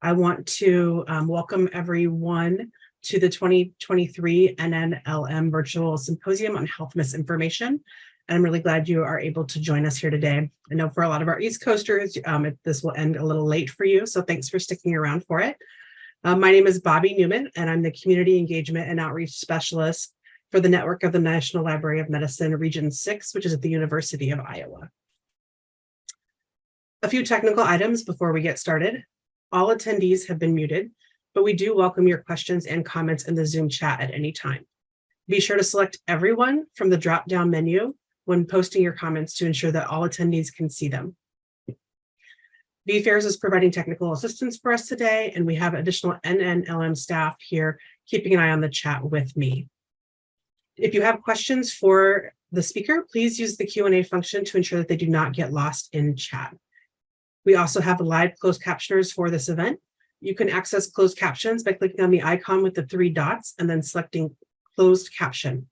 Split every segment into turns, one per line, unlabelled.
I want to welcome everyone to the 2023 NNLM Virtual Symposium on Health Misinformation. And I'm really glad you are able to join us here today. I know for a lot of our East Coasters, this will end a little late for you, so thanks for sticking around for it. My name is Bobby Newman, and I'm the Community Engagement and Outreach Specialist for the network of the National Library of Medicine Region 6, which is at the University of Iowa. A few technical items before we get started. All attendees have been muted, but we do welcome your questions and comments in the Zoom chat at any time. Be sure to select everyone from the drop-down menu when posting your comments to ensure that all attendees can see them. VFairs is providing technical assistance for us today, and we have additional NNLM staff here keeping an eye on the chat with me. If you have questions for the speaker, please use the Q&A function to ensure that they do not get lost in chat. We also have live closed captioners for this event. You can access closed captions by clicking on the icon with the 3 dots and then selecting closed caption.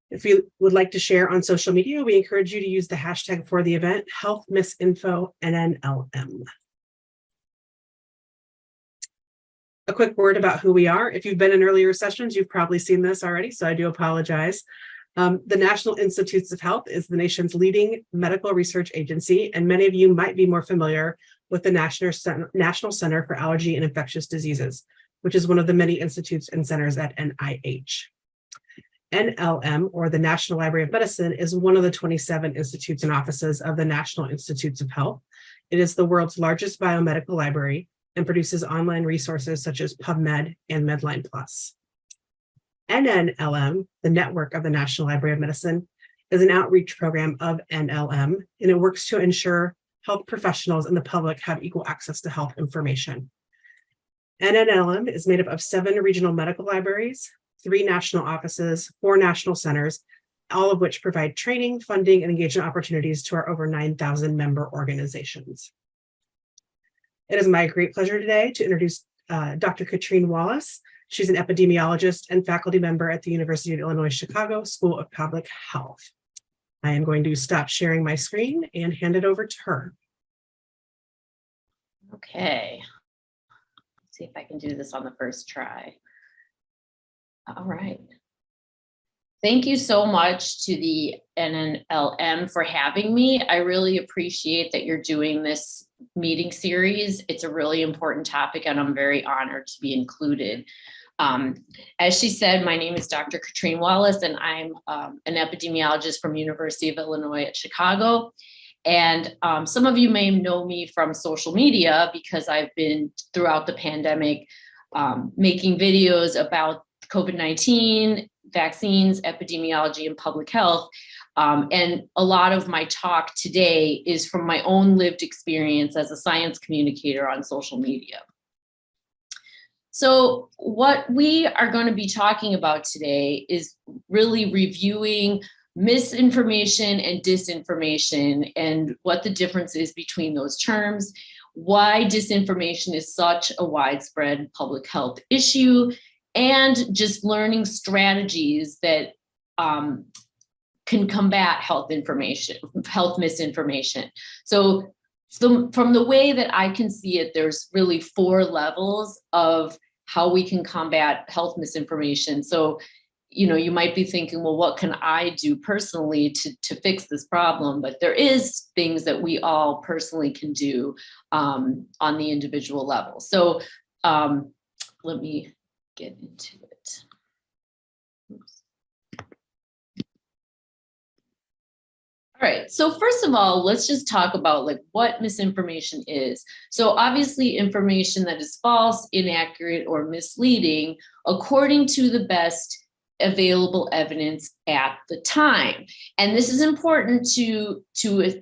If you would like to share on social media, we encourage you to use the hashtag for the event, HealthMisinfoNNLM. A quick word about who we are. If you've been in earlier sessions, you've probably seen this already, so I do apologize. The National Institutes of Health is the nation's leading medical research agency, and many of you might be more familiar with the National Center for Allergy and Infectious Diseases, which is one of the many institutes and centers at NIH. NLM, or the National Library of Medicine, is one of the 27 institutes and offices of the National Institutes of Health. It is the world's largest biomedical library and produces online resources such as PubMed and Medline Plus. NNLM, the network of the National Library of Medicine, is an outreach program of NLM, and it works to ensure health professionals and the public have equal access to health information. NNLM is made up of 7 regional medical libraries, 3 national offices, 4 national centers, all of which provide training, funding, and engagement opportunities to our over 9,000 member organizations. It is my great pleasure today to introduce Dr. Katrine Wallace. She's an epidemiologist and faculty member at the University of Illinois Chicago School of Public Health. I am going to stop sharing my screen and hand it over to her.
Okay, let's see if I can do this on the first try. All right. Thank you so much to the NNLM for having me. I really appreciate that you're doing this meeting series. It's a really important topic, and I'm very honored to be included. As she said, my name is Dr. Katrine Wallace, and I'm an epidemiologist from University of Illinois at Chicago. And some of you may know me from social media because I've been, throughout the pandemic, making videos about COVID-19, vaccines, epidemiology, and public health. And a lot of my talk today is from my own lived experience as a science communicator on social media. So what we are going to be talking about today is really reviewing misinformation and disinformation and what the difference is between those terms, why disinformation is such a widespread public health issue, and just learning strategies that can combat health misinformation. So from the way that I can see it, there's really 4 levels of how we can combat health misinformation. So, you might be thinking, well, what can I do personally to fix this problem? But there is things that we all personally can do on the individual level. So let me get into it. Oops. All right, so first of all, let's just talk about what misinformation is. So obviously information that is false, inaccurate, or misleading according to the best available evidence at the time. And this is important to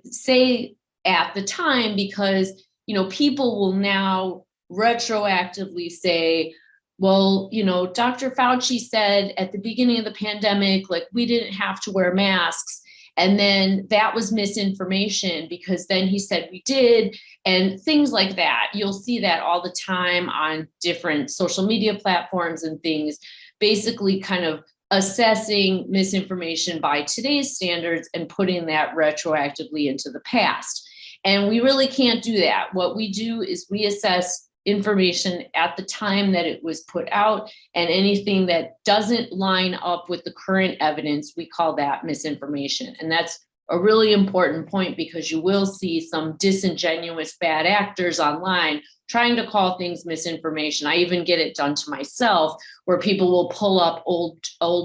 say at the time because, people will now retroactively say, well, Dr. Fauci said at the beginning of the pandemic, we didn't have to wear masks. And then that was misinformation because then he said we did, and things like that. You'll see that all the time on different social media platforms and things, basically kind of assessing misinformation by today's standards and putting that retroactively into the past. And we really can't do that. What we do is we assess information at the time that it was put out, and anything that doesn't line up with the current evidence, we call that misinformation. And that's a really important point, because you will see some disingenuous bad actors online trying to call things misinformation. I even get it done to myself, where people will pull up old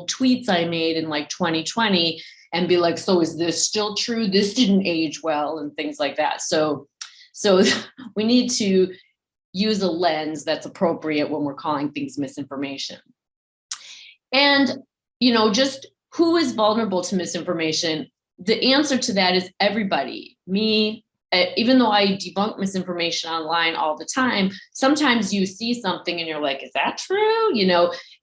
tweets I made in like 2020 and be like, so is this still true? This didn't age well, and things like that. So we need to use a lens that's appropriate when we're calling things misinformation. And, just who is vulnerable to misinformation? The answer to that is everybody. Me, even though I debunk misinformation online all the time, sometimes you see something and you're like, is that true?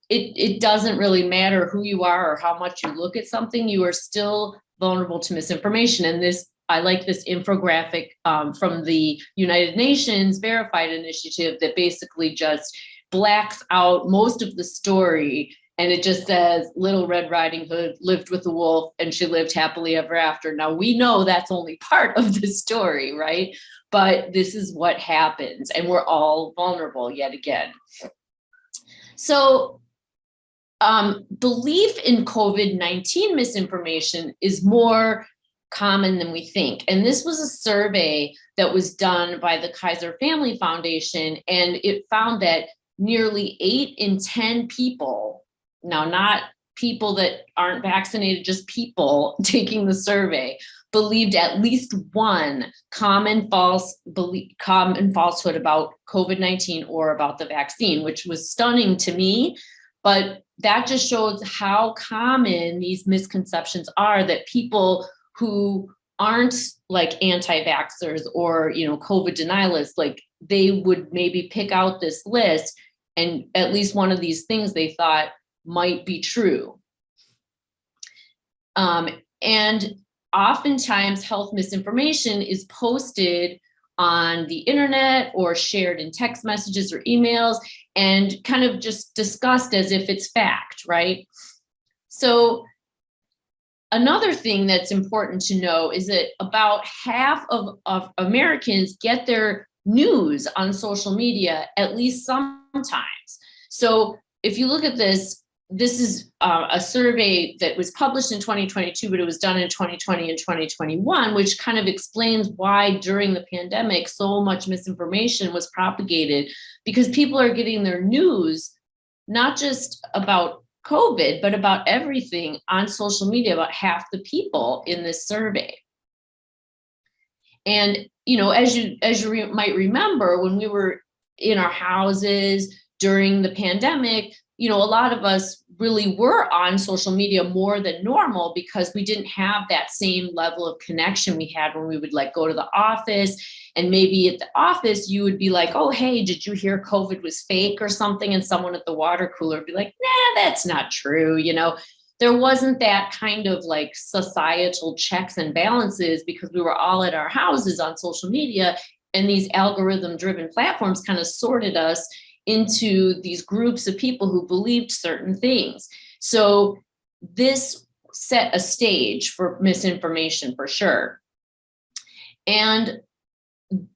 It doesn't really matter who you are or how much you look at something, you are still vulnerable to misinformation. And I like this infographic from the United Nations Verified Initiative that basically just blacks out most of the story. And it just says, Little Red Riding Hood lived with the wolf and she lived happily ever after. Now, we know that's only part of the story, right? But this is what happens, and we're all vulnerable yet again. So belief in COVID-19 misinformation is more common than we think. And this was a survey that was done by the Kaiser Family Foundation, and it found that nearly 8 in 10 people, now not people that aren't vaccinated, just people taking the survey, believed at least one common falsehood about COVID-19 or about the vaccine, which was stunning to me. But that just shows how common these misconceptions are, that people who aren't like anti-vaxxers or, COVID denialists, like they would maybe pick out this list and at least one of these things they thought might be true. And oftentimes health misinformation is posted on the internet or shared in text messages or emails and kind of just discussed as if it's fact, right? So another thing that's important to know is that about half of Americans get their news on social media at least sometimes. So if you look at this is a survey that was published in 2022, but it was done in 2020 and 2021, which kind of explains why during the pandemic so much misinformation was propagated, because people are getting their news not just about COVID, but about everything on social media, about half the people in this survey. And, as you might remember, when we were in our houses during the pandemic, a lot of us really were on social media more than normal because we didn't have that same level of connection we had when we would go to the office. And maybe at the office, you would be like, oh, hey, did you hear COVID was fake or something? And someone at the water cooler would be like, nah, that's not true. There wasn't that kind of societal checks and balances because we were all at our houses on social media, and these algorithm driven platforms kind of sorted us into these groups of people who believed certain things. So this set a stage for misinformation for sure. And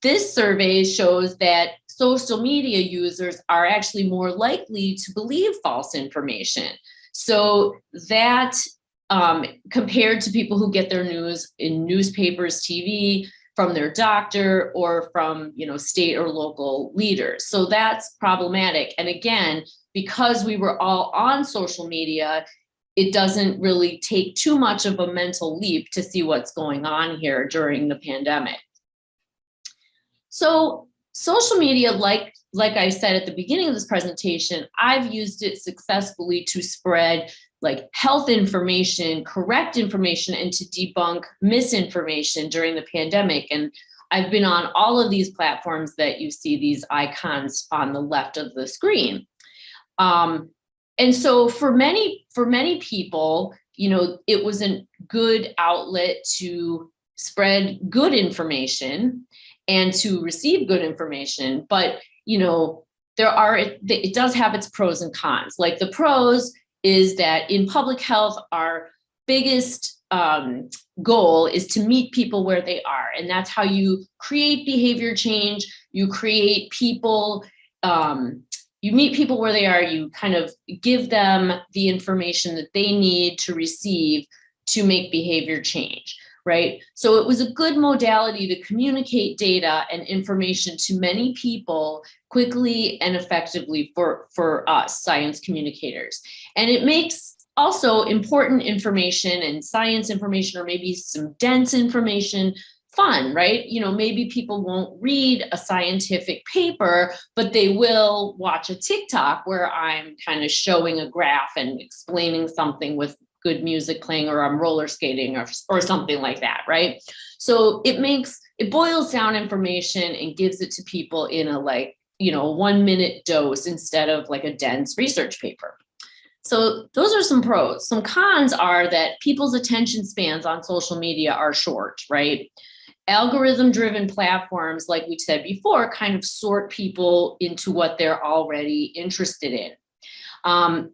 this survey shows that social media users are actually more likely to believe false information. So that compared to people who get their news in newspapers, TV, from their doctor or from, state or local leaders. So that's problematic. And again, because we were all on social media, it doesn't really take too much of a mental leap to see what's going on here during the pandemic. So social media, like I said at the beginning of this presentation, I've used it successfully to spread health information, correct information, and to debunk misinformation during the pandemic. And I've been on all of these platforms that you see these icons on the left of the screen. And so for many people, it was a good outlet to spread good information and to receive good information. But, it does have its pros and cons. The pros is that in public health, our biggest goal is to meet people where they are. And that's how you create behavior change. You create people, you meet people where they are, you kind of give them the information that they need to receive to make behavior change, right? So it was a good modality to communicate data and information to many people quickly and effectively for us science communicators. And it makes also important information and science information, or maybe some dense information, fun, right? You know, maybe people won't read a scientific paper, but they will watch a TikTok where I'm kind of showing a graph and explaining something with good music playing, or I'm roller skating or something like that, right? So it boils down information and gives it to people in a 1 minute dose instead of like a dense research paper. So those are some pros. Some cons are that people's attention spans on social media are short, right? Algorithm-driven platforms, like we said before, kind of sort people into what they're already interested in.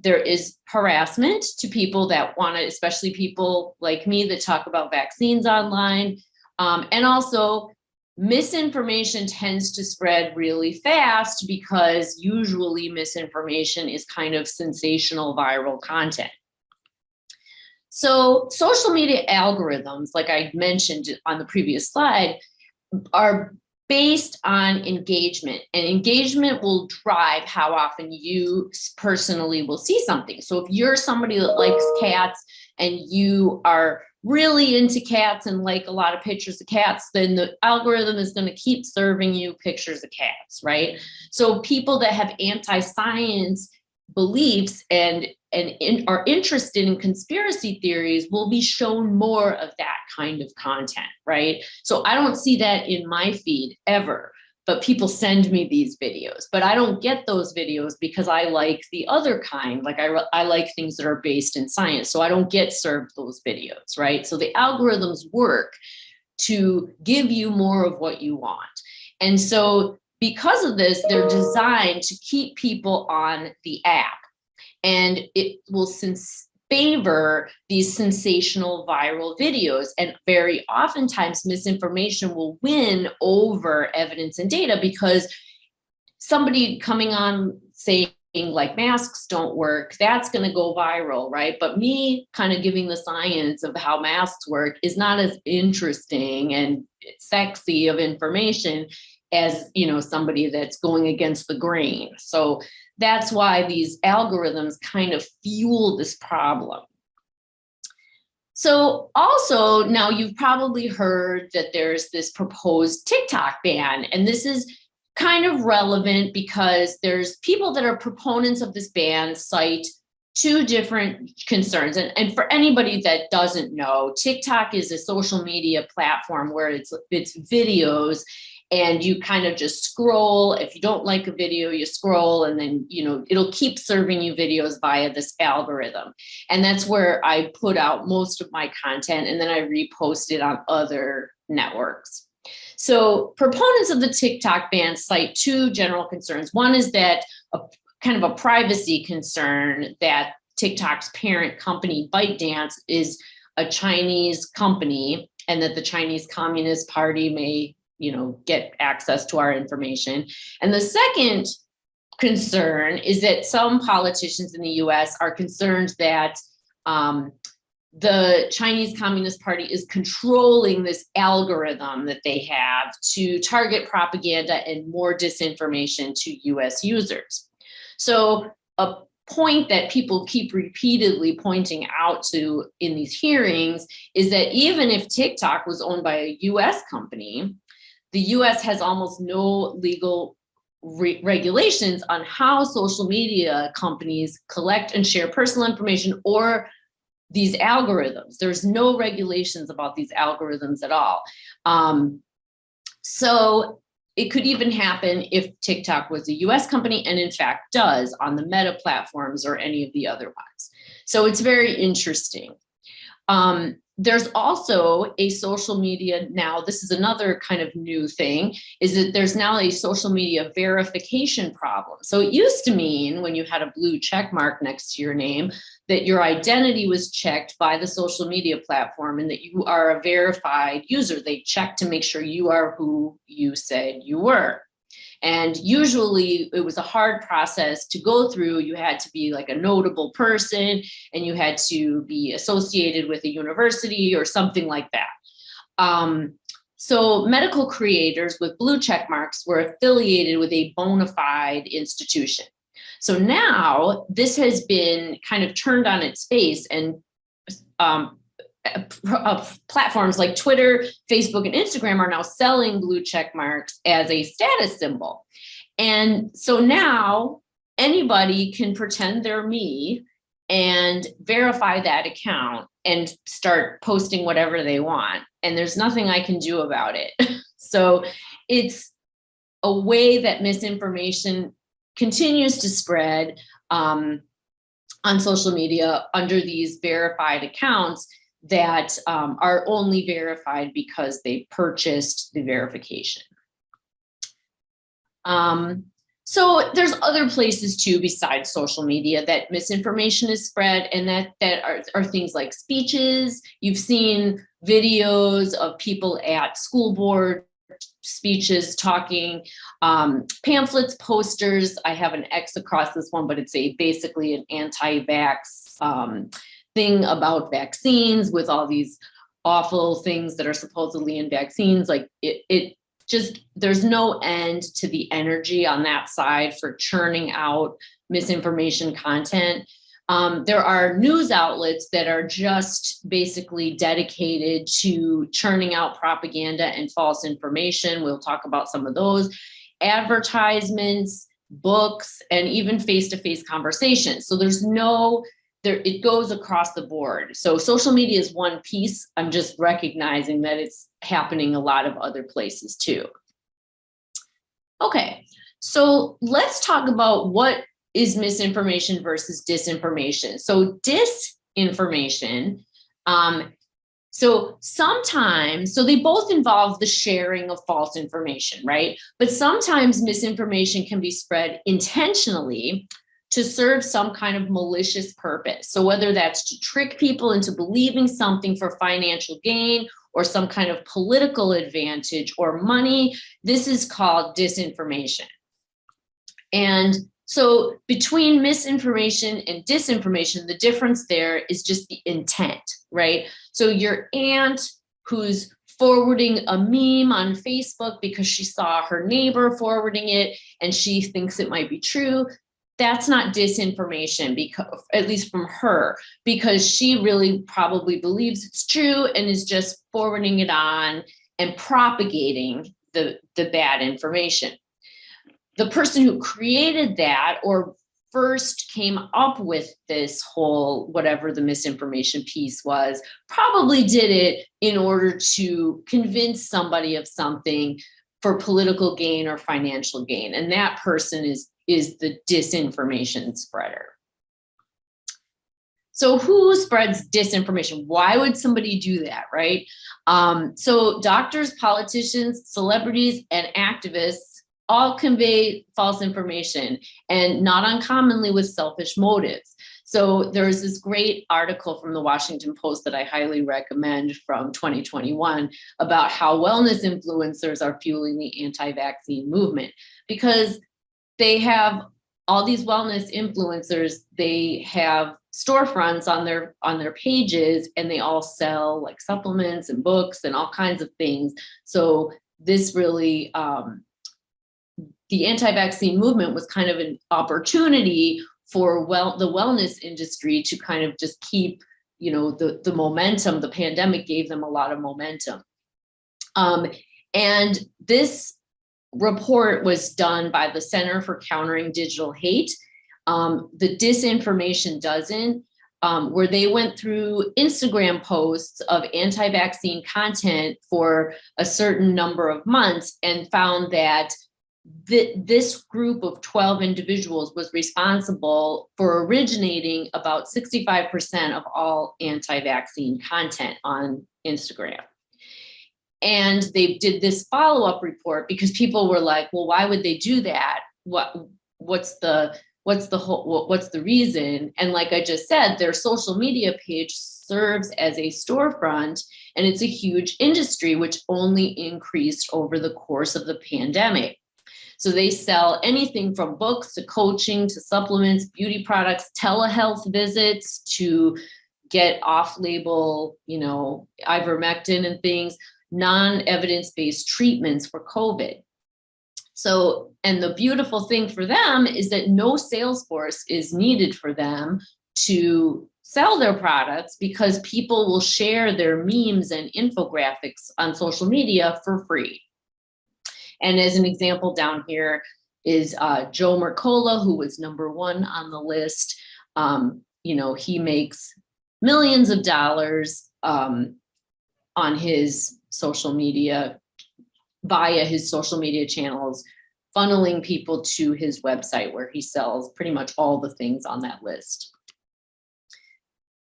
There is harassment to people that want to, especially people like me that talk about vaccines online. And also misinformation tends to spread really fast because usually misinformation is kind of sensational viral content. So social media algorithms, like I mentioned on the previous slide, are based on engagement, and engagement will drive how often you personally will see something. So if you're somebody that likes cats and you are really into cats and like a lot of pictures of cats, then the algorithm is going to keep serving you pictures of cats, right? So people that have anti-science beliefs and are interested in conspiracy theories will be shown more of that kind of content, right? So I don't see that in my feed ever, but people send me these videos, but I don't get those videos because I like the other kind. Like I like things that are based in science, so I don't get served those videos, right? So the algorithms work to give you more of what you want. And so because of this, they're designed to keep people on the app. And it will favor these sensational viral videos. And very oftentimes misinformation will win over evidence and data, because somebody coming on saying like masks don't work, that's going to go viral, right? But me kind of giving the science of how masks work is not as interesting and sexy of information as, somebody that's going against the grain. So that's why these algorithms kind of fuel this problem. So also, now you've probably heard that there's this proposed TikTok ban, and this is kind of relevant because there's people that are proponents of this ban cite two different concerns. And for anybody that doesn't know, TikTok is a social media platform where it's videos, and you kind of just scroll. If you don't like a video, you scroll, and then, it'll keep serving you videos via this algorithm. And that's where I put out most of my content, and then I repost it on other networks. So proponents of the TikTok ban cite two general concerns. One is that kind of a privacy concern, that TikTok's parent company, ByteDance, is a Chinese company, and that the Chinese Communist Party may get access to our information. And the second concern is that some politicians in the US are concerned that the Chinese Communist Party is controlling this algorithm that they have to target propaganda and more disinformation to US users. So a point that people keep repeatedly pointing out to in these hearings is that even if TikTok was owned by a US company, the US has almost no legal regulations on how social media companies collect and share personal information or these algorithms. There's no regulations about these algorithms at all. So it could even happen if TikTok was a US company, and in fact does on the Meta platforms or any of the other ones. So it's very interesting. There's also a social media now, this is another kind of new thing, is that there's now a social media verification problem. So it used to mean when you had a blue check mark next to your name, that your identity was checked by the social media platform and that you are a verified user. They check to make sure you are who you said you were. And usually it was a hard process to go through. You had to be like a notable person and you had to be associated with a university or something like that. So medical creators with blue check marks were affiliated with a bona fide institution. So now this has been kind of turned on its face, and platforms like Twitter, Facebook, and Instagram are now selling blue check marks as a status symbol. And so now anybody can pretend they're me and verify that account and start posting whatever they want. And there's nothing I can do about it. So it's a way that misinformation continues to spread on social media under these verified accounts that are only verified because they purchased the verification. So there's other places too besides social media that misinformation is spread, and that are things like speeches. You've seen videos of people at school board speeches talking, pamphlets, posters. I have an X across this one, but it's basically an anti-vax thing about vaccines with all these awful things that are supposedly in vaccines. Like it just, there's no end to the energy on that side for churning out misinformation content. There are news outlets that are just basically dedicated to churning out propaganda and false information. We'll talk about some of those. Advertisements, books, and even face-to-face conversations. So it goes across the board. So social media is one piece. I'm just recognizing that it's happening a lot of other places too. Okay, so let's talk about what is misinformation versus disinformation. So disinformation, so they both involve the sharing of false information, right? But sometimes misinformation can be spread intentionally to serve some kind of malicious purpose. So whether that's to trick people into believing something for financial gain or some kind of political advantage or money, this is called disinformation. And so between misinformation and disinformation, the difference there is just the intent, right? So your aunt who's forwarding a meme on Facebook because she saw her neighbor forwarding it and she thinks it might be true, that's not disinformation, because, at least from her, because she really probably believes it's true and is just forwarding it on and propagating the bad information. The person who created that or first came up with this whole, whatever the misinformation piece was, probably did it in order to convince somebody of something for political gain or financial gain. And that person is the disinformation spreader. So who spreads disinformation? Why would somebody do that, right? So doctors, politicians, celebrities, and activists all convey false information, and not uncommonly with selfish motives. So there's this great article from the Washington Post that I highly recommend from 2021 about how wellness influencers are fueling the anti-vaccine movement, because they have all these wellness influencers, they have storefronts on their pages, and they all sell like supplements and books and all kinds of things. So this really, the anti-vaccine movement was kind of an opportunity for the wellness industry to kind of just keep, the momentum. The pandemic gave them a lot of momentum. And this report was done by the Center for Countering Digital Hate, the Disinformation Dozen, where they went through Instagram posts of anti-vaccine content for a certain number of months and found that this group of 12 individuals was responsible for originating about 65% of all anti-vaccine content on Instagram. And they did this follow-up report because people were like, well, why would they do that? What's the reason? And like I just said, their social media page serves as a storefront, and it's a huge industry which only increased over the course of the pandemic. So they sell anything from books to coaching to supplements, beauty products, telehealth visits to get off-label, ivermectin and things, non-evidence-based treatments for COVID. So, and the beautiful thing for them is that no sales force is needed for them to sell their products because people will share their memes and infographics on social media for free. And as an example down here is Joe Mercola, who was #1 on the list. He makes millions of dollars on his social media, via his social media channels, funneling people to his website where he sells pretty much all the things on that list.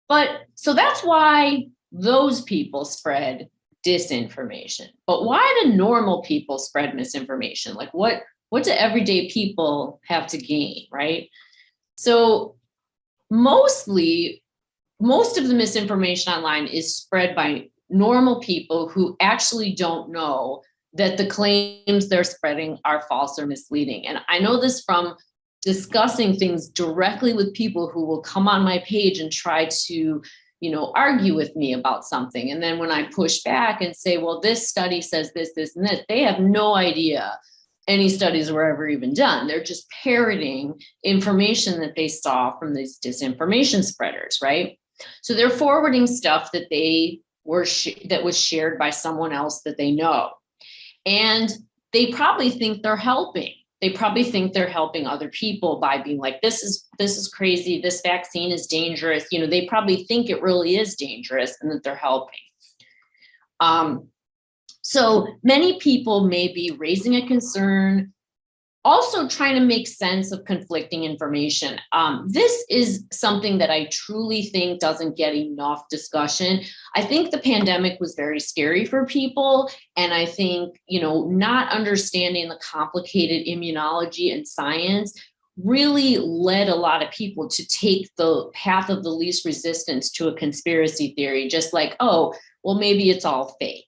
But so that's why those people spread disinformation. But why do normal people spread misinformation? Like what do everyday people have to gain, right? So most of the misinformation online is spread by normal people who actually don't know that the claims they're spreading are false or misleading. And I know this from discussing things directly with people who will come on my page and try to argue with me about something. And then when I push back and say, well, this study says this, this, and this, they have no idea any studies were ever even done. They're just parroting information that they saw from these disinformation spreaders, right? So they're forwarding stuff that that was shared by someone else that they know. And they probably think they're helping. They probably think they're helping other people by being like, this is crazy. This vaccine is dangerous. They probably think it really is dangerous and that they're helping. So many people may be raising a concern, also trying to make sense of conflicting information. This is something that I truly think doesn't get enough discussion. I think the pandemic was very scary for people. And I think, not understanding the complicated immunology and science really led a lot of people to take the path of the least resistance to a conspiracy theory, just like, oh, well, maybe it's all fake.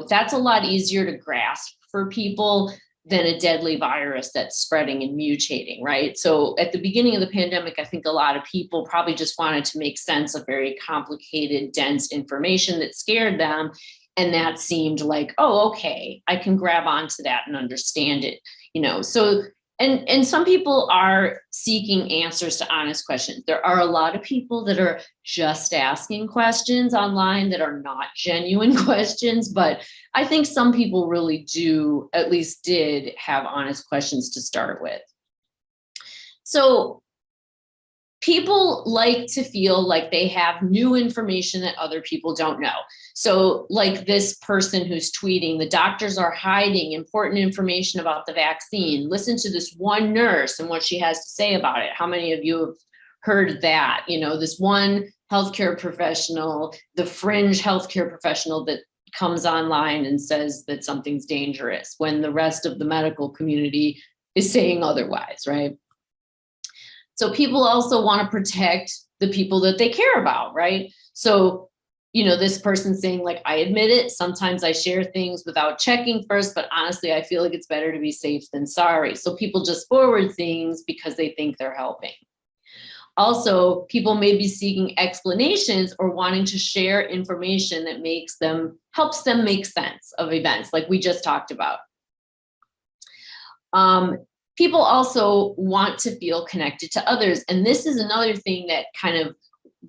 That's a lot easier to grasp for people than a deadly virus that's spreading and mutating, right? So at the beginning of the pandemic, I think a lot of people probably just wanted to make sense of very complicated, dense information that scared them. And that seemed like, oh, okay, I can grab onto that and understand it, So, and some people are seeking answers to honest questions. There are a lot of people that are just asking questions online that are not genuine questions, but I think some people really do, at least did have honest questions to start with. So people like to feel like they have new information that other people don't know. So like this person who's tweeting, the doctors are hiding important information about the vaccine. Listen to this one nurse and what she has to say about it. How many of you have heard that? This one healthcare professional, the fringe healthcare professional that comes online and says that something's dangerous when the rest of the medical community is saying otherwise, right? So people also want to protect the people that they care about, right? So, this person saying like, I admit it, sometimes I share things without checking first, but honestly, I feel like it's better to be safe than sorry. So people just forward things because they think they're helping. Also, people may be seeking explanations or wanting to share information that helps them make sense of events like we just talked about. People also want to feel connected to others. And this is another thing that kind of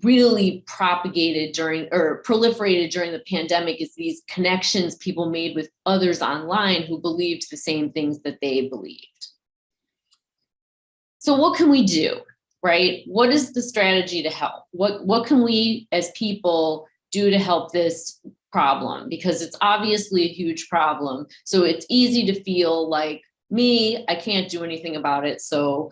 really proliferated during the pandemic, is these connections people made with others online who believed the same things that they believed. So what can we do, right? What is the strategy to help? What can we as people do to help this problem? Because it's obviously a huge problem. So it's easy to feel like Me, I can't do anything about it. So,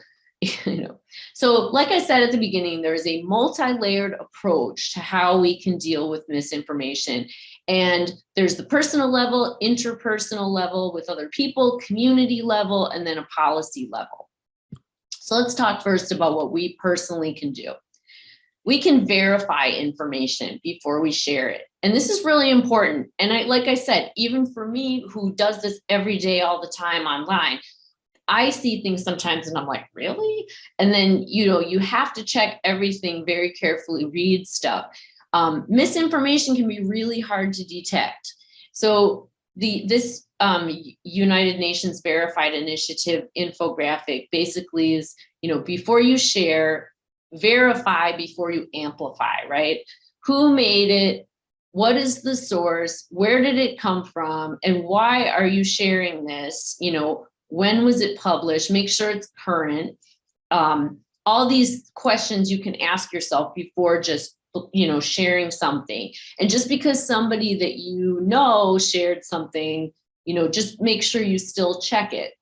so like I said at the beginning, there's a multi-layered approach to how we can deal with misinformation. And there's the personal level, interpersonal level with other people, community level, and then a policy level. So let's talk first about what we personally can do. We can verify information before we share it. And this is really important. And like I said, even for me, who does this every day, all the time online, I see things sometimes and I'm like, really? And then, you have to check everything very carefully, read stuff. Misinformation can be really hard to detect. So this United Nations Verified Initiative infographic basically is, before you share, verify before you amplify, right? Who made it? What is the source? Where did it come from? And why are you sharing this? When was it published? Make sure it's current. All these questions you can ask yourself before just, sharing something. And just because somebody that shared something, just make sure you still check it.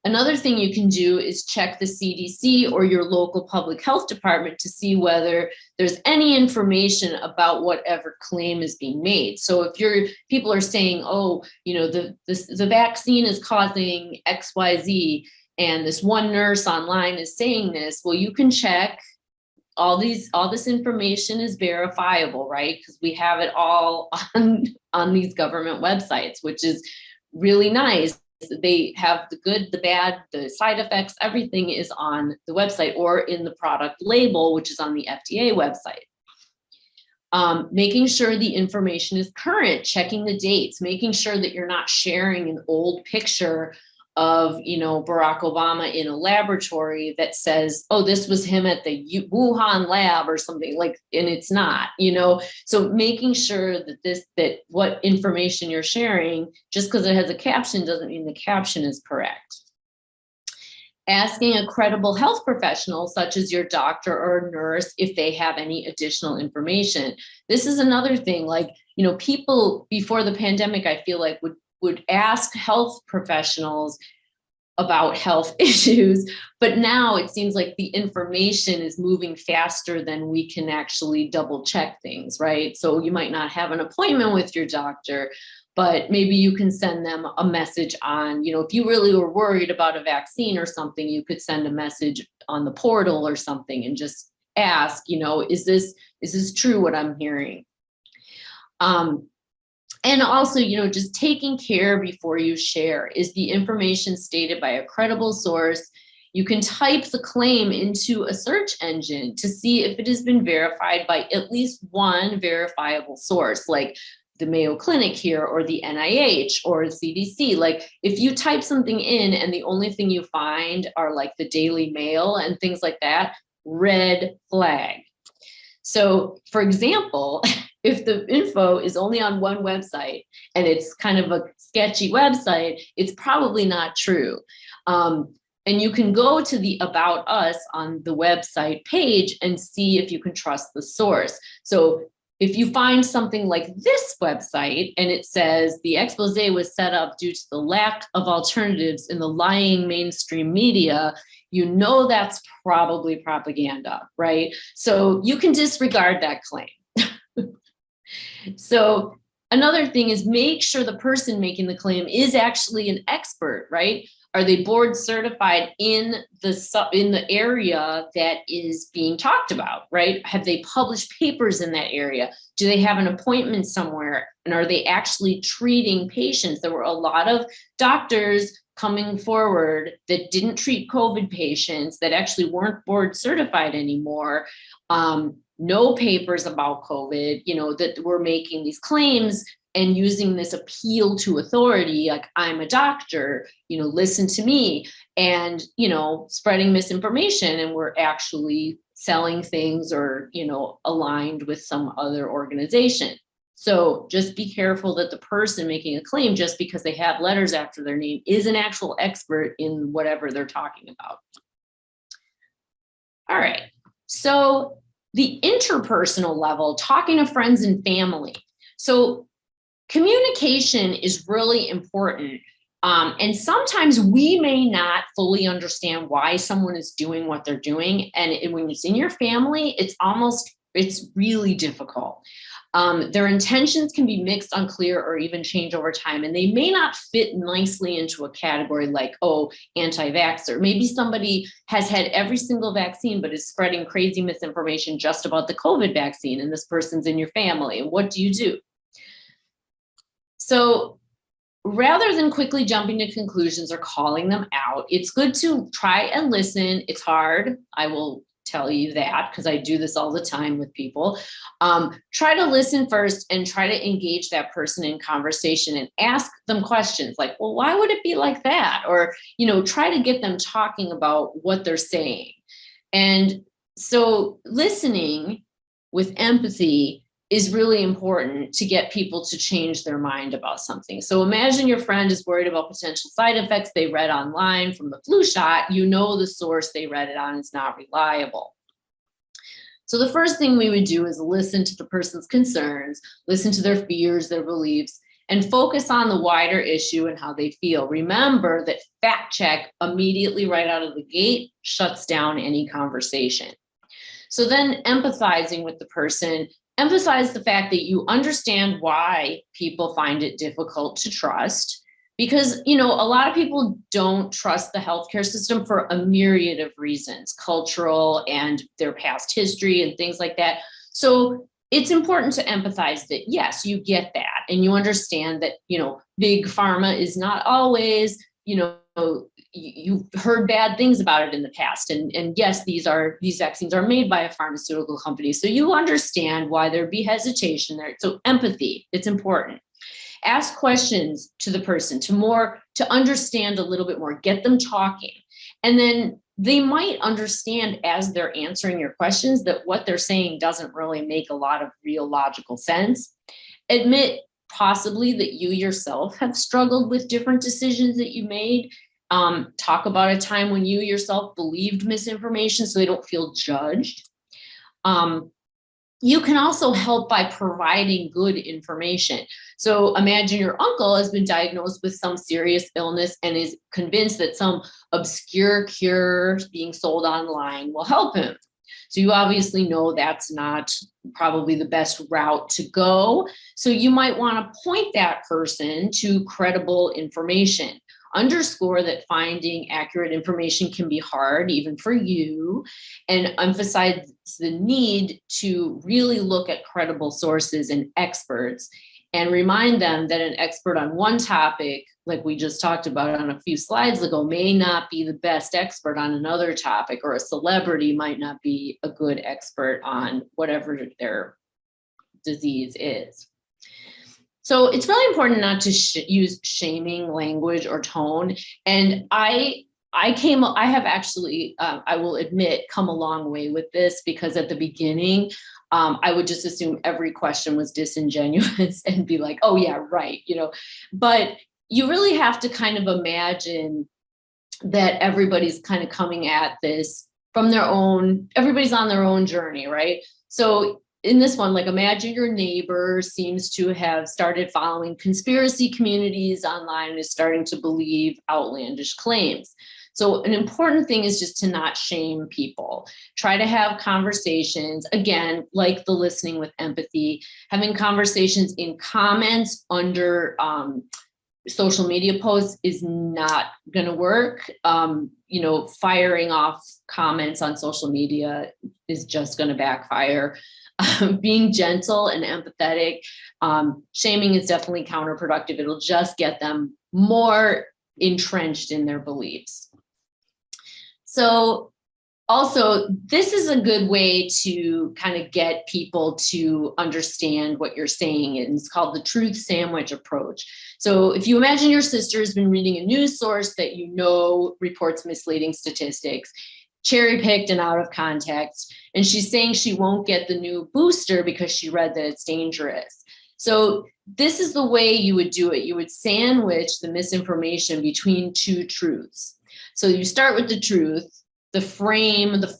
Another thing you can do is check the CDC or your local public health department to see whether there's any information about whatever claim is being made. So if people are saying, oh, the vaccine is causing XYZ, and this one nurse online is saying this, well, you can check all this information is verifiable, right? Because we have it all on these government websites, which is really nice. They have the good, the bad, the side effects, everything is on the website or in the product label, which is on the FDA website. Making sure the information is current, checking the dates, making sure that you're not sharing an old picture of, Barack Obama in a laboratory that says, oh, this was him at the Wuhan lab or something, and it's not, so making sure that what information you're sharing, just because it has a caption doesn't mean the caption is correct. Asking a credible health professional, such as your doctor or a nurse, if they have any additional information. This is another thing, people before the pandemic, I feel like would ask health professionals about health issues, but now it seems like the information is moving faster than we can actually double check things, right? So you might not have an appointment with your doctor, but maybe you can send them a message on, if you really were worried about a vaccine or something, you could send a message on the portal or something and just ask, is this true what I'm hearing? And also, just taking care before you share. Is the information stated by a credible source? You can type the claim into a search engine to see if it has been verified by at least one verifiable source, like the Mayo Clinic here, or the NIH, or the CDC. Like if you type something in and the only thing you find are like the Daily Mail and things like that, red flag. So for example, if the info is only on one website and it's kind of a sketchy website, it's probably not true. And you can go to the About Us on the website page and see if you can trust the source. So if you find something like this website and it says the expose was set up due to the lack of alternatives in the lying mainstream media, that's probably propaganda, right? So you can disregard that claim. So another thing is make sure the person making the claim is actually an expert, right? Are they board certified in the area that is being talked about, right? Have they published papers in that area? Do they have an appointment somewhere? And are they actually treating patients? There were a lot of doctors coming forward that didn't treat COVID patients, that actually weren't board certified anymore. No papers about COVID, that were making these claims and using this appeal to authority, like I'm a doctor, listen to me, and, spreading misinformation, and we're actually selling things or, aligned with some other organization. So just be careful that the person making a claim, just because they have letters after their name, is an actual expert in whatever they're talking about. All right. So the interpersonal level, talking to friends and family. So communication is really important And sometimes we may not fully understand why someone is doing what they're doing. And when it's in your family, it's really difficult. Their intentions can be mixed, unclear, or even change over time. And they may not fit nicely into a category like, oh, anti-vaxxer. Maybe somebody has had every single vaccine, but is spreading crazy misinformation just about the COVID vaccine. And this person's in your family. And what do you do? So rather than quickly jumping to conclusions or calling them out, it's good to try and listen. It's hard. I will tell you that because I do this all the time with people. Try to listen first and try to engage that person in conversation and ask them questions like, well, why would it be like that? Or, try to get them talking about what they're saying. And so listening with empathy is really important to get people to change their mind about something. So imagine your friend is worried about potential side effects they read online from the flu shot. The source they read it on is not reliable. So the first thing we would do is listen to the person's concerns, listen to their fears, their beliefs, and focus on the wider issue and how they feel. Remember that fact check immediately right out of the gate shuts down any conversation. So then empathizing with the person, emphasize the fact that you understand why people find it difficult to trust, because, a lot of people don't trust the healthcare system for a myriad of reasons, cultural and their past history and things like that. So it's important to empathize that, yes, you get that. And you understand that, big pharma is not always, you've heard bad things about it in the past. And yes, these vaccines are made by a pharmaceutical company. So you understand why there'd be hesitation there. So empathy, it's important. Ask questions to the person to understand a little bit more, get them talking. And then they might understand as they're answering your questions that what they're saying doesn't really make a lot of real logical sense. Admit possibly that you yourself have struggled with different decisions that you made. Talk about a time when you yourself believed misinformation so they don't feel judged. You can also help by providing good information. So imagine your uncle has been diagnosed with some serious illness and is convinced that some obscure cure being sold online will help him. So you obviously know that's not probably the best route to go. So you might want to point that person to credible information. Underscore that finding accurate information can be hard, even for you, and emphasize the need to really look at credible sources and experts, and remind them that an expert on one topic, like we just talked about on a few slides ago, may not be the best expert on another topic, or a celebrity might not be a good expert on whatever their disease is. So it's really important not to use shaming language or tone. And I have actually, I will admit, come a long way with this, because at the beginning, I would just assume every question was disingenuous and be like, oh yeah, right. But you really have to kind of imagine that everybody's kind of coming at this from everybody's on their own journey, right? So in this one, like, imagine your neighbor seems to have started following conspiracy communities online and is starting to believe outlandish claims. So an important thing is just to not shame people. Try to have conversations, again, like the listening with empathy, having conversations in comments under social media posts is not going to work. Firing off comments on social media is just going to backfire. Being gentle and empathetic, shaming is definitely counterproductive. It'll just get them more entrenched in their beliefs. So also, this is a good way to kind of get people to understand what you're saying. And it's called the truth sandwich approach. So if you imagine your sister has been reading a news source that reports misleading statistics, cherry-picked and out of context, and she's saying she won't get the new booster because she read that it's dangerous. So this is the way you would do it. You would sandwich the misinformation between two truths. So you start with the truth, the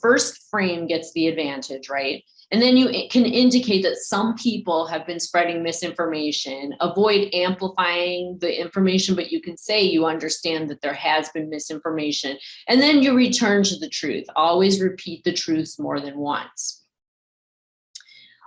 first frame gets the advantage, right? And then you can indicate that some people have been spreading misinformation. Avoid amplifying the information, but you can say you understand that there has been misinformation. And then you return to the truth. Always repeat the truths more than once.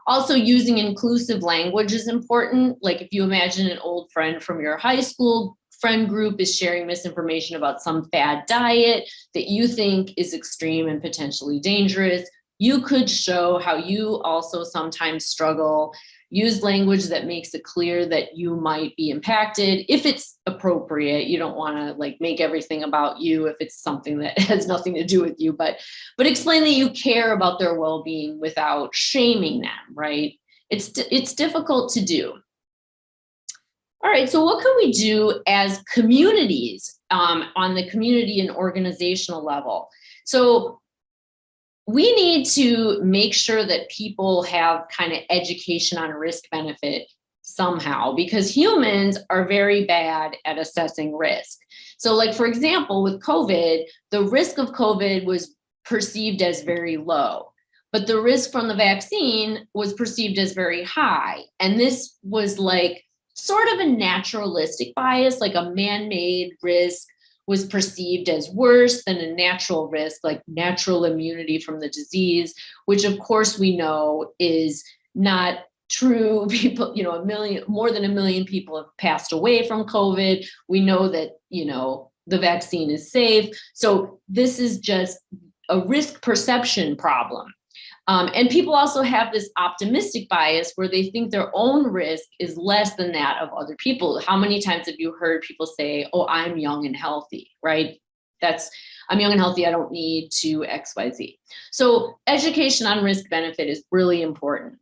Also, using inclusive language is important. Like if you imagine an old friend from your high school friend group is sharing misinformation about some fad diet that you think is extreme and potentially dangerous, you could show how you also sometimes struggle. Use language that makes it clear that you might be impacted if it's appropriate. You don't want to like make everything about you if it's something that has nothing to do with you, but explain that you care about their well-being without shaming them, right? It's difficult to do. All right, so what can we do as communities on the community and organizational level? So we need to make sure that people have kind of education on risk benefit somehow, because humans are very bad at assessing risk. So like, for example, with COVID, the risk of COVID was perceived as very low, but the risk from the vaccine was perceived as very high. And this was like sort of a naturalistic bias, like a man-made risk was perceived as worse than a natural risk, like natural immunity from the disease, which of course we know is not true. People, more than 1 million people have passed away from COVID. We know that, the vaccine is safe. So this is just a risk perception problem. And people also have this optimistic bias where they think their own risk is less than that of other people. How many times have you heard people say, oh, I'm young and healthy, right? I'm young and healthy, I don't need to XYZ. So education on risk benefit is really important.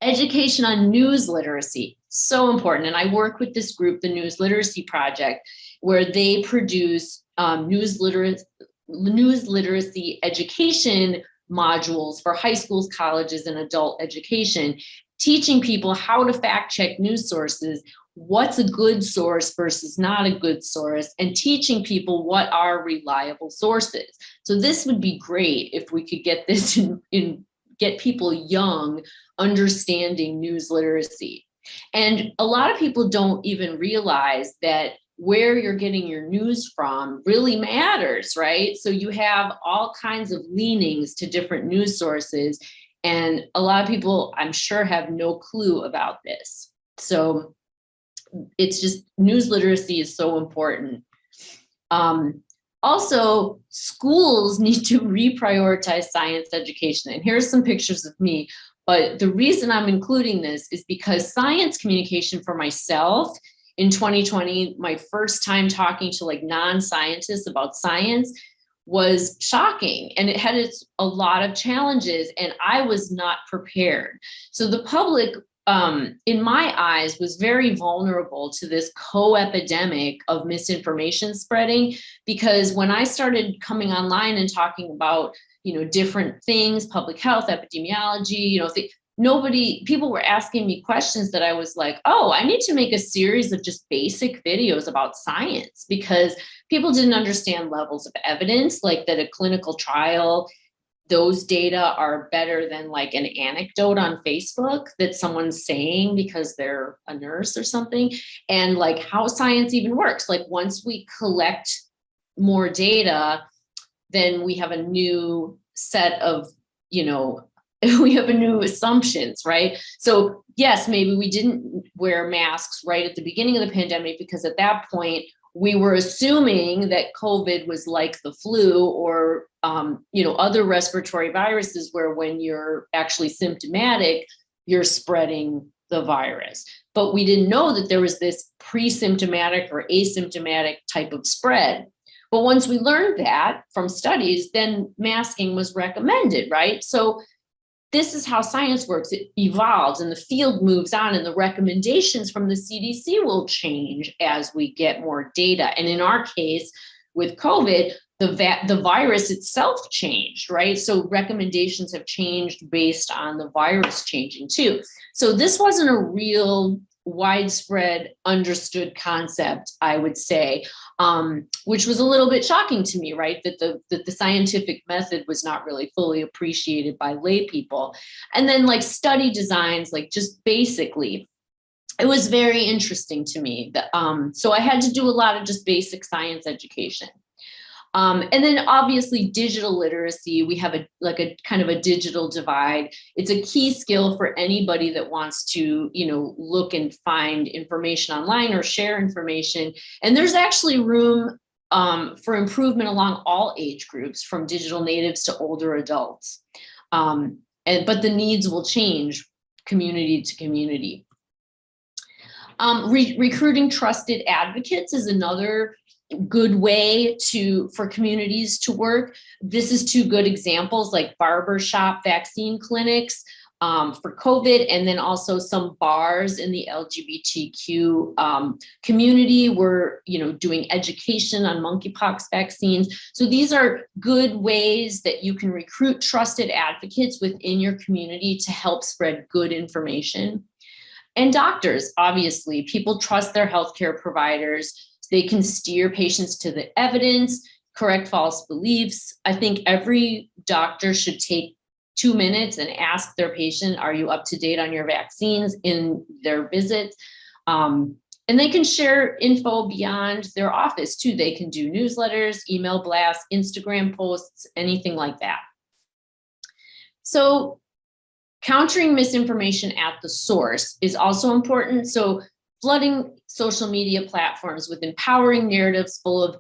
Education on news literacy, so important. And I work with this group, the News Literacy Project, where they produce news literacy education modules for high schools, colleges, and adult education, teaching people how to fact check news sources, what's a good source versus not a good source, and teaching people what are reliable sources. So this would be great if we could get this get people young understanding news literacy. And a lot of people don't even realize that where you're getting your news from really matters, right? So you have all kinds of leanings to different news sources. And a lot of people, I'm sure, have no clue about this. So it's just, news literacy is so important. Also, schools need to reprioritize science education. And here's some pictures of me. But the reason I'm including this is because science communication for myself in 2020, my first time talking to like non-scientists about science was shocking, and it had a lot of challenges, and I was not prepared. So the public, in my eyes, was very vulnerable to this co-epidemic of misinformation spreading, because when I started coming online and talking about, different things, public health, epidemiology, people were asking me questions that I was like, oh, I need to make a series of just basic videos about science, because people didn't understand levels of evidence, like that a clinical trial, those data are better than like an anecdote on Facebook that someone's saying because they're a nurse or something, and like how science even works. Like once we collect more data, then we have a new set of, we have a new assumptions, right? So yes, maybe we didn't wear masks right at the beginning of the pandemic, because at that point we were assuming that COVID was like the flu or, other respiratory viruses, where when you're actually symptomatic, you're spreading the virus. But we didn't know that there was this pre-symptomatic or asymptomatic type of spread. But once we learned that from studies, then masking was recommended, right? So this is how science works. It evolves and the field moves on, and the recommendations from the CDC will change as we get more data. And in our case, with COVID, the virus itself changed, right? So recommendations have changed based on the virus changing too. So this wasn't a real widespread understood concept, I would say, which was a little bit shocking to me, right? That the scientific method was not really fully appreciated by lay people. And then like study designs, like just basically, it was very interesting to me. So I had to do a lot of just basic science education. And then obviously digital literacy, we have a kind of a digital divide. It's a key skill for anybody that wants to, look and find information online or share information. And there's actually room for improvement along all age groups, from digital natives to older adults. But the needs will change community to community. Recruiting trusted advocates is another good way for communities to work. This is two good examples, like barbershop vaccine clinics for COVID, and then also some bars in the LGBTQ community were, doing education on monkeypox vaccines. So these are good ways that you can recruit trusted advocates within your community to help spread good information. And doctors, obviously, people trust their healthcare providers. They can steer patients to the evidence, correct false beliefs. I think every doctor should take 2 minutes and ask their patient, are you up to date on your vaccines, in their visits? And they can share info beyond their office too. They can do newsletters, email blasts, Instagram posts, anything like that. So countering misinformation at the source is also important. So flooding social media platforms with empowering narratives full of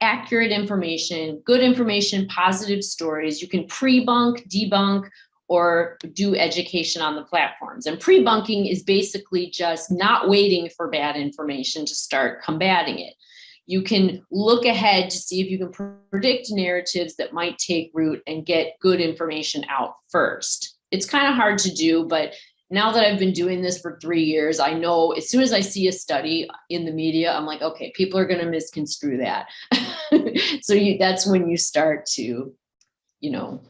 accurate information, good information, positive stories. You can pre-bunk, debunk, or do education on the platforms. And pre-bunking is basically just not waiting for bad information to start combating it. You can look ahead to see if you can predict narratives that might take root and get good information out first. It's kind of hard to do, but now that I've been doing this for 3 years, I know as soon as I see a study in the media, I'm like, okay, people are going to misconstrue that. So that's when you start to,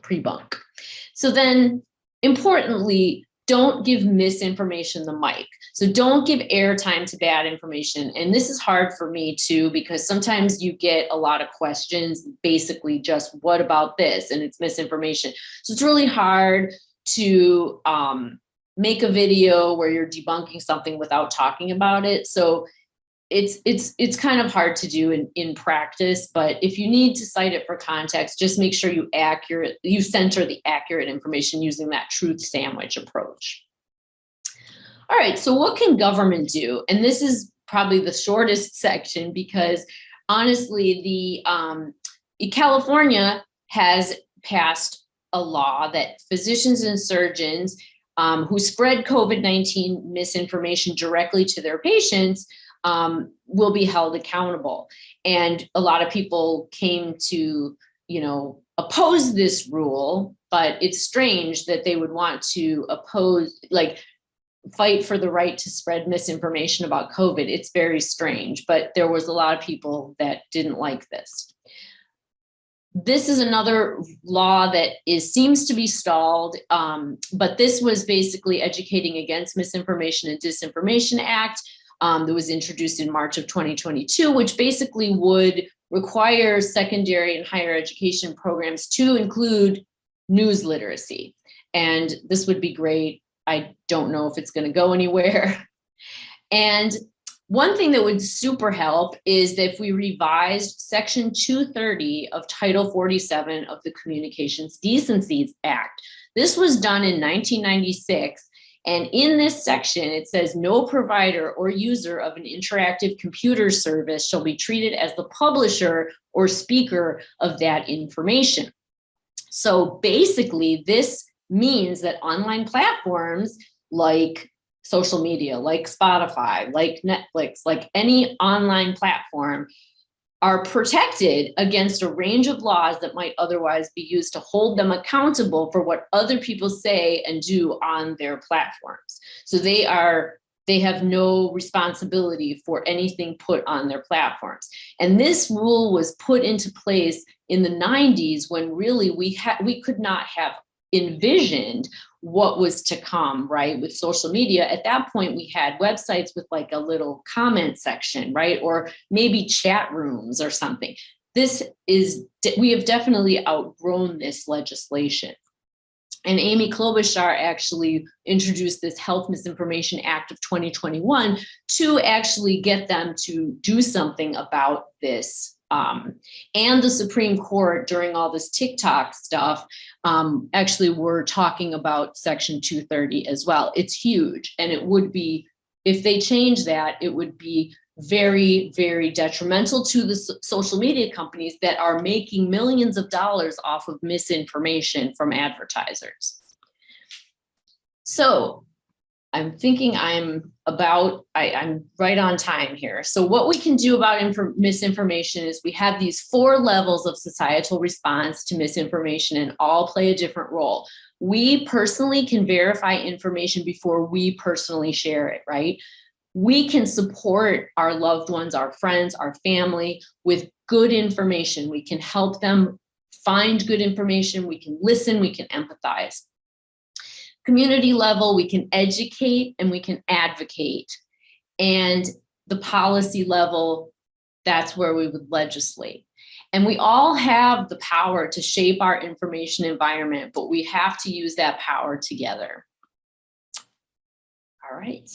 pre-bunk. So then, importantly, don't give misinformation the mic. So don't give airtime to bad information. And this is hard for me too, because sometimes you get a lot of questions, basically just, what about this? And it's misinformation. So it's really hard to make a video where you're debunking something without talking about it. So it's kind of hard to do in practice, but if you need to cite it for context, just make sure you center the accurate information using that truth sandwich approach. All right, so what can government do? And this is probably the shortest section, because honestly, California has passed a law that physicians and surgeons who spread COVID-19 misinformation directly to their patients will be held accountable. And a lot of people came to, oppose this rule, but it's strange that they would want to fight for the right to spread misinformation about COVID. It's very strange, but there was a lot of people that didn't like this. This is another law that seems to be stalled, but this was basically Educating Against Misinformation and Disinformation Act that was introduced in March of 2022, which basically would require secondary and higher education programs to include news literacy. And this would be great. I don't know if it's going to go anywhere. And one thing that would super help is that if we revised Section 230 of Title 47 of the Communications Decency Act. This was done in 1996. And in this section, it says no provider or user of an interactive computer service shall be treated as the publisher or speaker of that information. So basically, this means that online platforms like social media, like Spotify, like Netflix, like any online platform, are protected against a range of laws that might otherwise be used to hold them accountable for what other people say and do on their platforms. So they have no responsibility for anything put on their platforms. And this rule was put into place in the 90s when really we could not have envisioned what was to come, right? With social media, at that point, we had websites with like a little comment section, right? Or maybe chat rooms or something. We have definitely outgrown this legislation. And Amy Klobuchar actually introduced this Health Misinformation Act of 2021 to actually get them to do something about this. And the Supreme Court, during all this TikTok stuff, actually were talking about Section 230 as well. It's huge. And it would be, if they change that, it would be very, very detrimental to the social media companies that are making millions of dollars off of misinformation from advertisers. So I'm thinking I'm right on time here. So what we can do about misinformation is we have these 4 levels of societal response to misinformation, and all play a different role. We personally can verify information before we personally share it, right? We can support our loved ones, our friends, our family with good information. We can help them find good information. We can listen, we can empathize. Community level, we can educate and we can advocate. And the policy level, that's where we would legislate. And we all have the power to shape our information environment, but we have to use that power together. All right.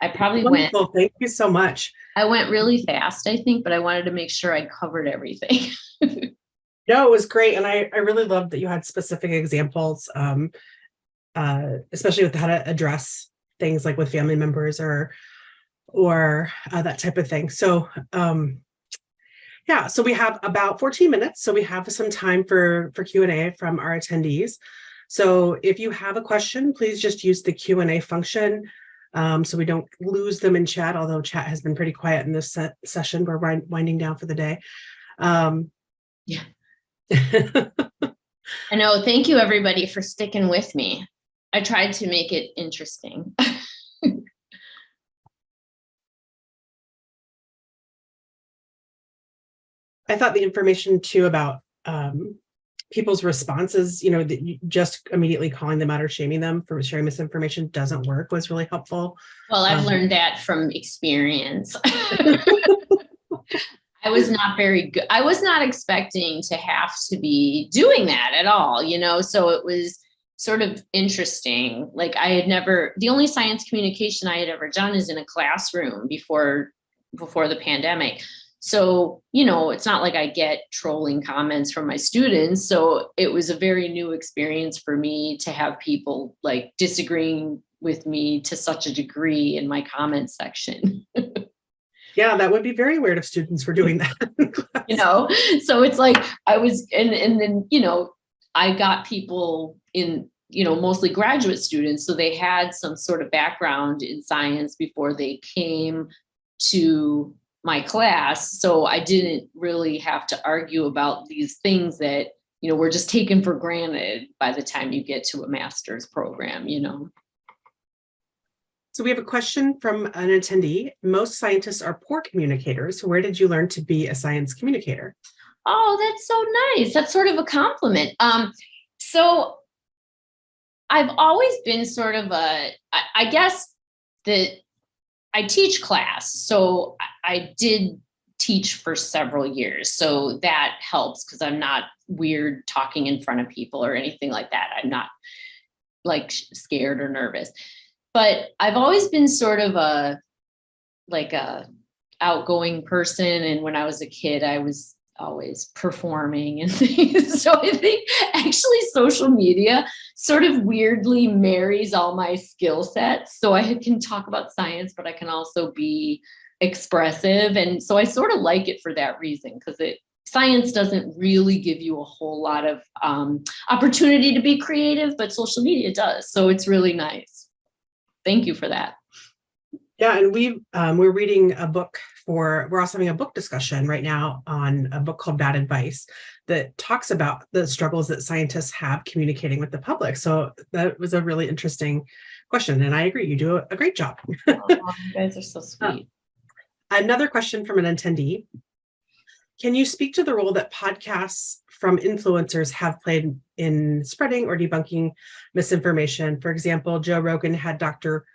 I probably
Wonderful. Thank you so much.
I went really fast, I think, but I wanted to make sure I covered everything.
No, it was great. And I really loved that you had specific examples, especially with how to address things like with family members or that type of thing. So yeah, so we have about 14 minutes. So we have some time for Q&A from our attendees. So if you have a question, please just use the Q&A function. So we don't lose them in chat, although chat has been pretty quiet in this session. We're winding down for the day.
Yeah. I know. Thank you, everybody, for sticking with me. I tried to make it interesting.
I thought the information too about people's responses, that you just immediately calling them out or shaming them for sharing misinformation doesn't work was really helpful.
Well, I've learned that from experience. I was not very good. I was not expecting to have to be doing that at all, so it was sort of interesting. Like the only science communication I had ever done is in a classroom before the pandemic. So, it's not like I get trolling comments from my students. So it was a very new experience for me to have people like disagreeing with me to such a degree in my comment section.
Yeah, that would be very weird if students were doing that.
So it's like I was, and then, I got people in, mostly graduate students. So they had some sort of background in science before they came to my class. So I didn't really have to argue about these things that, were just taken for granted by the time you get to a master's program,
So we have a question from an attendee. Most scientists are poor communicators. Where did you learn to be a science communicator?
Oh, that's so nice. That's sort of a compliment. So I've always been sort of I guess that I teach class. So I did teach for several years. So that helps because I'm not weird talking in front of people or anything like that. I'm not like scared or nervous. But I've always been sort of a outgoing person. And when I was a kid, I was always performing and things. So I think actually social media sort of weirdly marries all my skill sets. So I can talk about science, but I can also be expressive. And so I sort of like it for that reason, because science doesn't really give you a whole lot of opportunity to be creative, but social media does. So it's really nice. Thank you for that.
Yeah, and we're reading a book we're also having a book discussion right now on a book called Bad Advice that talks about the struggles that scientists have communicating with the public. So that was a really interesting question. And I agree, you do a great job.
Oh, you guys are so sweet.
Another question from an attendee. Can you speak to the role that podcasts from influencers have played in spreading or debunking misinformation? For example, Joe Rogan had Dr.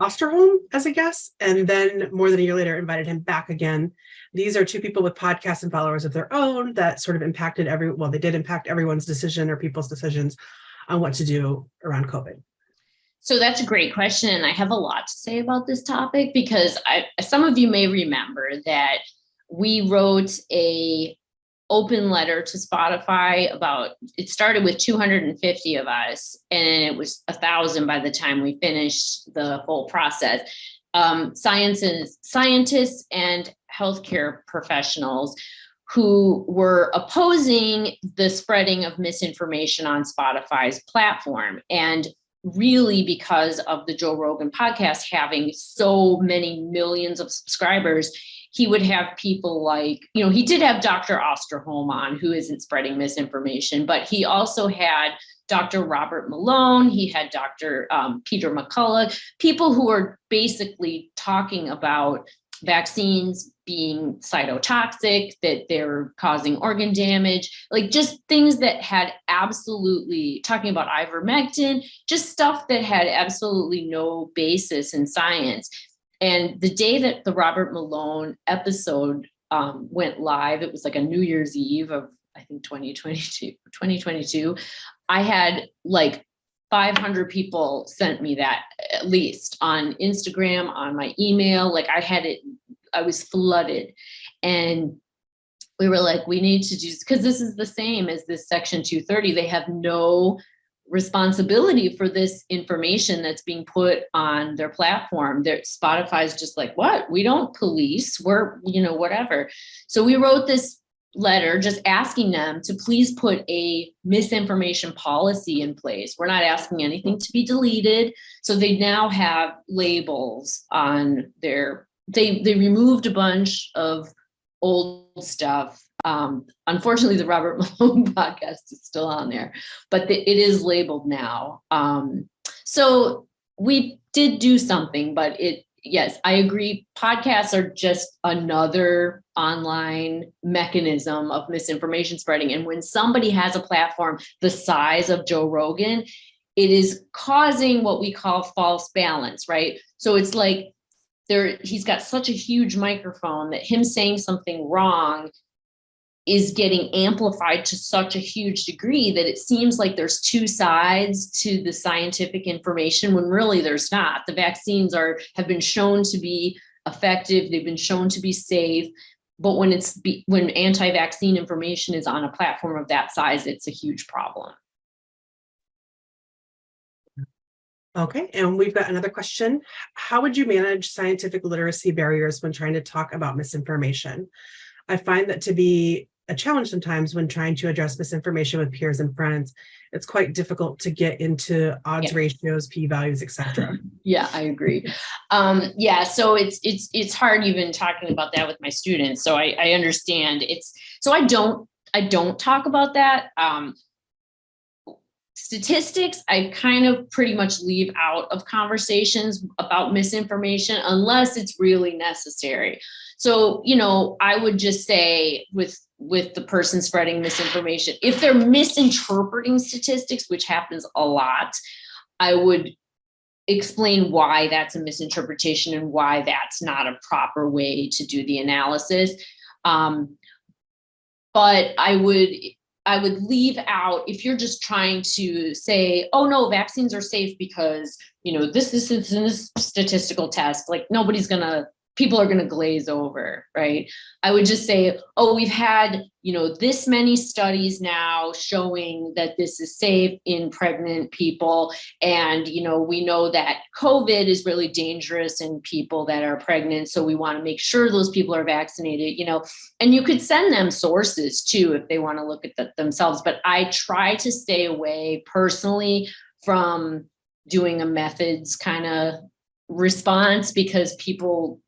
Osterholm as a guest, and then more than a year later invited him back again. These are two people with podcasts and followers of their own that sort of impacted they did impact everyone's decision or people's decisions on what to do around COVID.
So that's a great question. And I have a lot to say about this topic because some of you may remember that we wrote a open letter to Spotify it started with 250 of us and it was 1,000 by the time we finished the whole process. Scientists and healthcare professionals who were opposing the spreading of misinformation on Spotify's platform. And really because of the Joe Rogan podcast having so many millions of subscribers, he would have people like, he did have Dr. Osterholm on, who isn't spreading misinformation, but he also had Dr. Robert Malone, he had Dr. Peter McCullough, people who are basically talking about vaccines being cytotoxic, that they're causing organ damage, like just things that had absolutely, talking about ivermectin, just stuff that had absolutely no basis in science. And the day that the Robert Malone episode went live, it was like a New Year's Eve of, I think, 2022. I had like 500 people sent me that, at least on Instagram, on my email. Like I was flooded. And we were like, we need to do, because this is the same as this Section 230. They have no responsibility for this information that's being put on their platform. Spotify's just like, what? We don't police, we're, whatever. So we wrote this letter just asking them to please put a misinformation policy in place. We're not asking anything to be deleted. So they now have labels on they removed a bunch of old stuff. Unfortunately, the Robert Malone podcast is still on there, but it is labeled now. So we did do something, but yes, I agree. Podcasts are just another online mechanism of misinformation spreading. And when somebody has a platform the size of Joe Rogan, it is causing what we call false balance, right? So it's like he's got such a huge microphone that him saying something wrong is getting amplified to such a huge degree that it seems like there's two sides to the scientific information when really there's not. The vaccines have been shown to be effective. They've been shown to be safe. But when anti-vaccine information is on a platform of that size, it's a huge problem.
Okay, and we've got another question. How would you manage scientific literacy barriers when trying to talk about misinformation? I find that to be a challenge sometimes when trying to address misinformation with peers and friends. It's quite difficult to get into odds ratios, p-values, etc.
Yeah, I agree. So it's hard even talking about that with my students. So I understand I don't talk about that. Statistics, I kind of pretty much leave out of conversations about misinformation unless it's really necessary. So, I would just say with the person spreading misinformation, if they're misinterpreting statistics, which happens a lot, I would explain why that's a misinterpretation and why that's not a proper way to do the analysis. But I would leave out, if you're just trying to say, oh no, vaccines are safe because, this is in this statistical test, like people are going to glaze over, right? I would just say, oh, we've had, this many studies now showing that this is safe in pregnant people. And, we know that COVID is really dangerous in people that are pregnant. So we want to make sure those people are vaccinated, and you could send them sources too, if they want to look at that themselves. But I try to stay away personally from doing a methods kind of response because people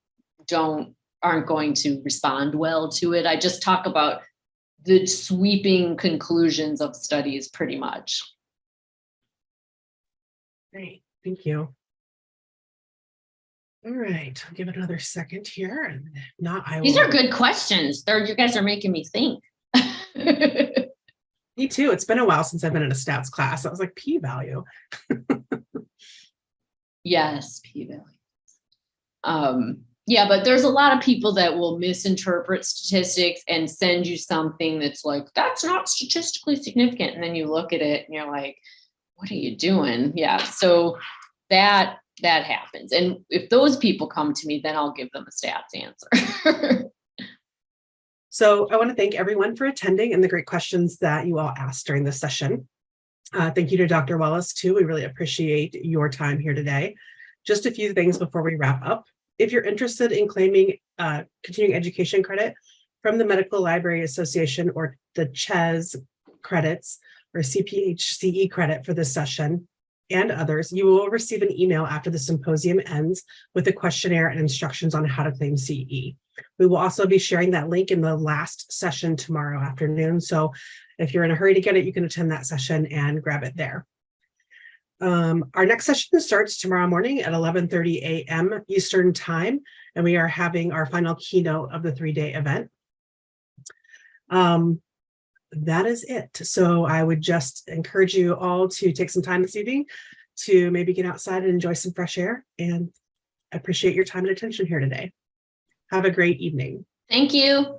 aren't going to respond well to it. I just talk about the sweeping conclusions of studies pretty much.
Great, thank you. All right, I'll give it another second here. And if not, I
These
will.
are good questions. You guys are making me think.
Me too. It's been a while since I've been in a stats class. I was like, p-value.
Yes, p-value. Yeah, but there's a lot of people that will misinterpret statistics and send you something that's like, that's not statistically significant. And then you look at it and you're like, what are you doing? Yeah, so that happens. And if those people come to me, then I'll give them a stats answer.
So I want to thank everyone for attending and the great questions that you all asked during this session. Thank you to Dr. Wallace too. We really appreciate your time here today. Just a few things before we wrap up. If you're interested in claiming continuing education credit from the Medical Library Association or the CHES credits or CPHCE credit for this session and others, you will receive an email after the symposium ends with a questionnaire and instructions on how to claim CE. We will also be sharing that link in the last session tomorrow afternoon. So if you're in a hurry to get it, you can attend that session and grab it there. Our next session starts tomorrow morning at 11:30 a.m. Eastern time, and we are having our final keynote of the 3-day event. That is it. So I would just encourage you all to take some time this evening to maybe get outside and enjoy some fresh air, and I appreciate your time and attention here today. Have a great evening.
Thank you.